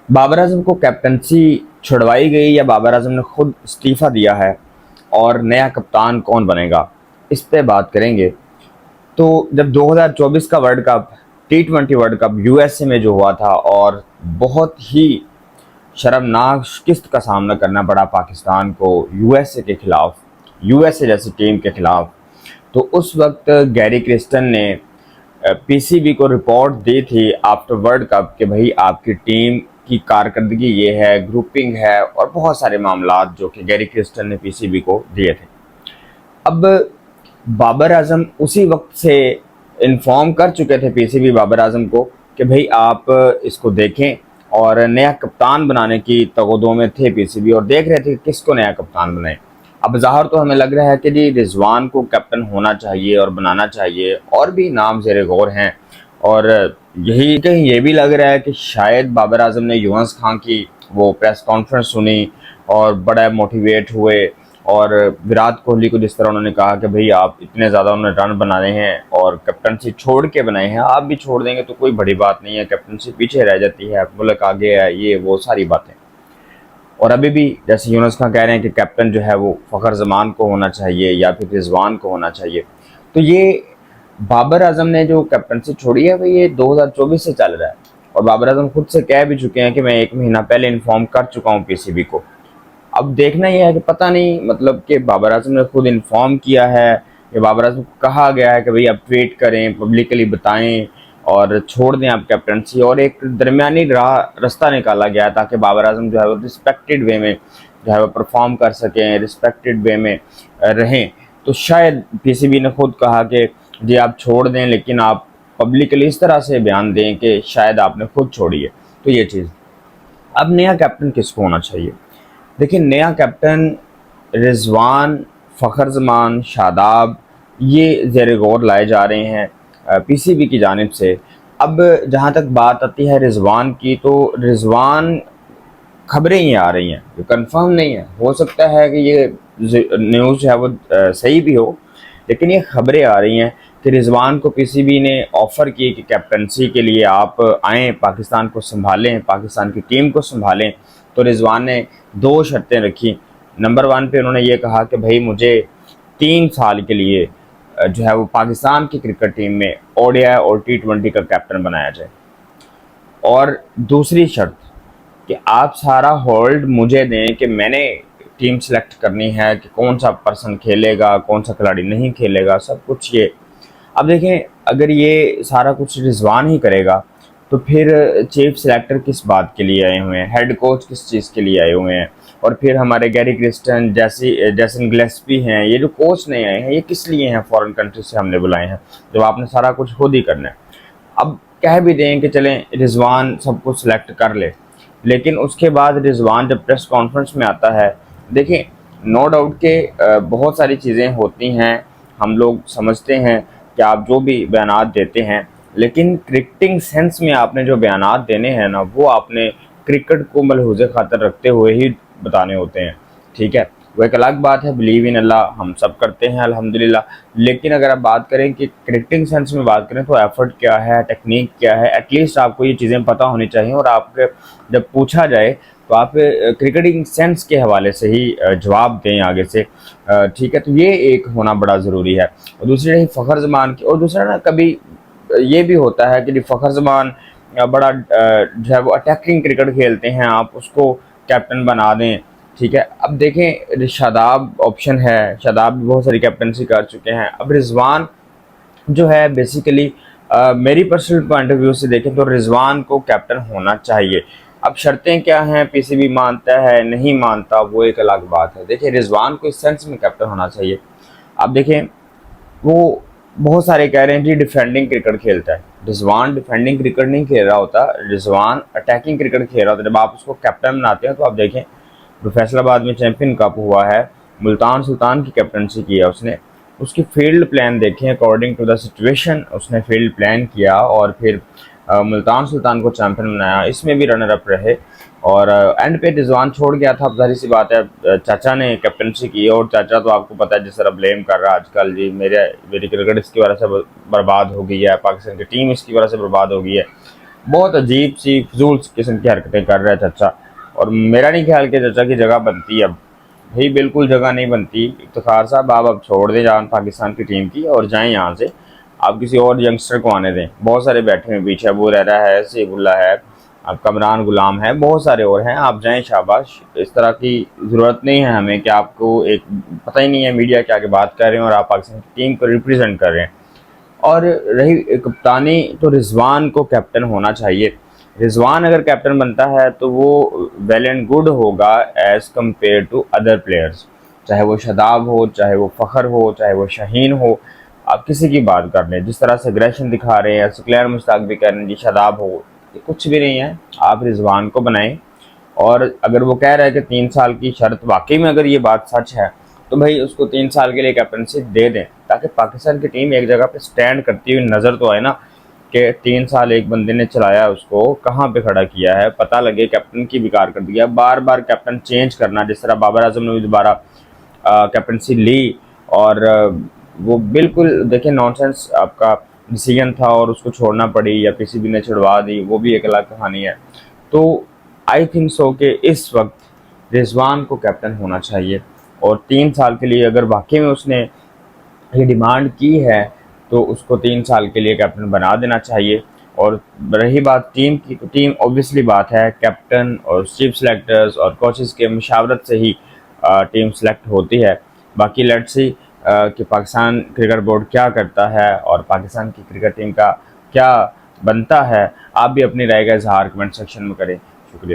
बाबर आजम को कैप्टनसी छुड़वाई गई या बाबर आजम ने खुद इस्तीफ़ा दिया है, और नया कप्तान कौन बनेगा, इस पे बात करेंगे। तो जब 2024 का world cup T20 world cup USA में जो हुआ था, और बहुत ही शर्मनाक शिकस्त का सामना करना पड़ा पाकिस्तान को यूएसए के खिलाफ, यूएसए जैसी टीम के खिलाफ, तो उस वक्त गैरी क्रिस्टन ने पीसीबी को रिपोर्ट दी थी आफ्टर वर्ल्ड कप कि भाई आपकी टीम की कारकर्दगी ये है, ग्रुपिंग है, और बहुत सारे मामलात जो कि गैरी क्रिस्टन ने पीसीबी को दिए थे। अब बाबर आजम उसी वक्त से इन्फॉर्म कर चुके थे पीसीबी बाबर आजम को कि भाई आप इसको देखें, और नया कप्तान बनाने की तगदों में थे पीसीबी, और देख रहे थे कि किसको नया कप्तान बनाए। अब ज़ाहिर तो हमें लग रहा है कि जी रिजवान को कैप्टन होना चाहिए और बनाना चाहिए, और भी नाम ज़ेरे गौर हैं, और यही कहीं ये भी लग रहा है कि शायद बाबर आजम ने यूनुस खान की वो प्रेस कॉन्फ्रेंस सुनी और बड़ा मोटिवेट हुए, और विराट कोहली को जिस तरह उन्होंने कहा कि भाई आप इतने ज़्यादा उन्होंने रन बनाने हैं और कैप्टनसी छोड़ के बनाए हैं, आप भी छोड़ देंगे तो कोई बड़ी बात नहीं है, कैप्टनसी पीछे रह जाती है, मुल्क आगे है, ये वो सारी बातें। और अभी भी जैसे यूनुस खान कह रहे हैं कि कैप्टन जो है वो फ़खर जमान को होना चाहिए या फिर रिजवान को होना चाहिए। तो ये बाबर आजम ने जो कैप्टनसी छोड़ी है वो ये 2024 से चल रहा है, और बाबर आजम खुद से कह भी चुके हैं कि मैं 1 महीना पहले इन्फॉर्म कर चुका हूँ पीसीबी को। अब देखना यह है कि पता नहीं मतलब कि बाबर आजम ने खुद इन्फॉर्म किया है या बाबर आजम को कहा गया है कि भाई आप ट्वीट करें, पब्लिकली बताएं और छोड़ दें आप कैप्टनसी, और एक दरमियानी रास्ता निकाला गया ताकि बाबर आजम जो है वो रिस्पेक्टेड वे में जो है वो परफॉर्म कर सकें, रिस्पेक्टेड वे में रहें। तो शायद पीसीबी ने खुद कहा कि जी आप छोड़ दें, लेकिन आप पब्लिकली इस तरह से बयान दें कि शायद आपने खुद छोड़ी है। तो ये चीज़। अब नया कैप्टन किसको होना चाहिए? देखिए, नया कैप्टन रिजवान, फ़खर जमान, शादाब, ये ज़ेर गौर लाए जा रहे हैं पीसीबी की जानिब से। अब जहाँ तक बात आती है रिजवान की, तो रिजवान खबरें ही आ रही हैं, ये कंफर्म नहीं है। हो सकता है कि ये न्यूज़ जो है वो सही भी हो, लेकिन ये खबरें आ रही हैं कि रिजवान को पीसीबी ने ऑफ़र की कि कैप्टनसी के लिए आप आएँ, पाकिस्तान को संभालें, पाकिस्तान की टीम को संभालें। तो रिजवान ने 2 शर्तें रखी। नंबर 1 पे उन्होंने ये कहा कि भाई मुझे 3 साल के लिए जो है वो पाकिस्तान की क्रिकेट टीम में ओडीआई और T20 का कैप्टन बनाया जाए, और दूसरी शर्त कि आप सारा होल्ड मुझे दें कि मैंने टीम सेलेक्ट करनी है कि कौन सा पर्सन खेलेगा, कौन सा खिलाड़ी नहीं खेलेगा, सब कुछ ये। अब देखें, अगर ये सारा कुछ रिजवान ही करेगा तो फिर चीफ सेलेक्टर किस बात के लिए आए हुए हैं, हेड कोच किस चीज़ के लिए आए हुए हैं, और फिर हमारे गैरी क्रिस्टन, जैसन गिलेस्पी हैं, ये जो कोच नहीं आए हैं ये किस लिए हैं? फॉरेन कंट्री से हमने बुलाए हैं जब आपने सारा कुछ खुद ही करना है। अब कह भी दें कि चलें रिजवान सब कुछ सेलेक्ट कर ले, लेकिन उसके बाद रिजवान जब प्रेस कॉन्फ्रेंस में आता है, देखें नो डाउट के बहुत सारी चीज़ें होती हैं, हम लोग समझते हैं कि आप जो भी बयानात देते हैं, लेकिन क्रिकेटिंग सेंस में आपने जो बयानात देने हैं ना, वो आपने क्रिकेट को मलहूज़े खातर रखते हुए ही बताने होते हैं। ठीक है, वो एक अलग बात है, बिलीव इन अल्लाह हम सब करते हैं अल्हम्दुलिल्लाह। लेकिन अगर आप बात करें कि क्रिकेटिंग सेंस में बात करें तो एफर्ट क्या है, टेक्निक क्या है, एटलीस्ट आपको ये चीज़ें पता होनी चाहिए, और आपके जब पूछा जाए तो आप क्रिकेटिंग सेंस के हवाले से ही जवाब दें आगे से। ठीक है, तो ये एक होना बड़ा ज़रूरी है। और दूसरी रही फ़खर ज़मान की, और दूसरा ना कभी ये भी होता है कि फ़खर ज़मान बड़ा जो है वो अटैकिंग क्रिकेट खेलते हैं, आप उसको कैप्टन बना दें। ठीक है, अब देखें शादाब ऑप्शन है, शादाब भी बहुत सारी कैप्टनसी कर चुके हैं। अब रिजवान जो है बेसिकली मेरी पर्सनल पॉइंट ऑफ व्यू से देखें तो रिजवान को कैप्टन होना चाहिए। अब शर्तें क्या हैं, पीसीबी मानता है नहीं मानता, वो एक अलग बात है। देखिए, रिजवान को इस सेंस में कैप्टन होना चाहिए। अब देखें, वो बहुत सारे कह रहे हैं जी डिफेंडिंग क्रिकेट खेलता है। रिजवान डिफेंडिंग क्रिकेट नहीं खेल रहा होता, रिजवान अटैकिंग क्रिकेट खेल रहा होता है। जब आप उसको कैप्टन बनाते हैं तो आप देखें, जो फैसलाबाद में चैंपियन कप हुआ है, मुल्तान सुल्तान की कैप्टनसी की है उसने, उसकी फील्ड प्लान देखें, अकॉर्डिंग टू द सिचुएशन उसने फील्ड प्लान किया और फिर मुल्तान सुल्तान को चैंपियन बनाया, इसमें भी रनर अप रहे, और एंड पे रिजवान छोड़ गया था। अब जाहिर सी बात है चाचा ने कैप्टनसी की, और चाचा तो आपको पता है जिस तरह ब्लेम कर रहा है आजकल, जी मेरी क्रिकेट इसकी वजह से बर्बाद हो गई है, पाकिस्तान की टीम इसकी वजह से बर्बाद हो गई है। बहुत अजीब सी फजूल किस्म की हरकतें कर रहा है चाचा। और मेरा नहीं ख्याल कि चाचा की जगह बनती है अब। भाई बिल्कुल जगह नहीं बनती। इफ्तिखार साहब आप अब छोड़ दें जान पाकिस्तान की टीम की और जाएं यहाँ से। आप किसी और यंगस्टर को आने दें। बहुत सारे बैठे हैं पीछे, अबू रहरा है, सैफुल्ला है, अब कमरान गुलाम है, बहुत सारे और हैं। आप जाएं, शाबाश। इस तरह की ज़रूरत नहीं है हमें कि आपको एक पता ही नहीं है मीडिया के आगे बात कर रहे हैं और आप पाकिस्तान की टीम को रिप्रेजेंट कर रहे हैं। और रही कप्तानी, तो रिजवान को कैप्टन होना चाहिए। रिजवान अगर कैप्टन बनता है तो वो वेल एंड गुड होगा as compare to other players. चाहे वो शदाब हो, चाहे वो फ़खर हो, चाहे वो शाहीन हो। आप किसी की बात कर लें, जिस तरह से अग्रेशन दिखा रहे हैं, सिक्लेयर मुश्ताक भी कह रहे हैं जी शदाब हो, ये कुछ भी नहीं है। आप रिजवान को बनाएं। और अगर वो कह रहा है कि 3 साल की शर्त, वाकई में अगर ये बात सच है तो भाई उसको 3 साल के लिए कैप्टनसी दे दें, ताकि पाकिस्तान की टीम एक जगह पे स्टैंड करती हुई नज़र तो आए ना, कि 3 साल एक बंदे ने चलाया, उसको कहाँ पे खड़ा किया है, पता लगे। कैप्टन की बेकार कर दिया, बार बार कैप्टन चेंज करना, जिस तरह बाबर आजम ने भी दोबारा कैप्टनसी ली। और वो बिल्कुल देखिए नॉनसेंस आपका डिसीजन था और उसको छोड़ना पड़ी या पीसीबी ने छुड़वा दी, वो भी एक अलग कहानी है। तो आई थिंक सो कि इस वक्त रिजवान को कैप्टन होना चाहिए। और 3 साल के लिए अगर वाकई में उसने ये डिमांड की है तो उसको 3 साल के लिए कैप्टन बना देना चाहिए। और रही बात टीम की, तो टीम ऑब्वियसली बात है कैप्टन और चीफ सेलेक्टर्स और कोचेस के मशावरत से ही टीम सेलेक्ट होती है। बाकी लेट्स सी कि पाकिस्तान क्रिकेट बोर्ड क्या करता है और पाकिस्तान की क्रिकेट टीम का क्या बनता है। आप भी अपनी राय का इजहार कमेंट सेक्शन में करें। शुक्रिया।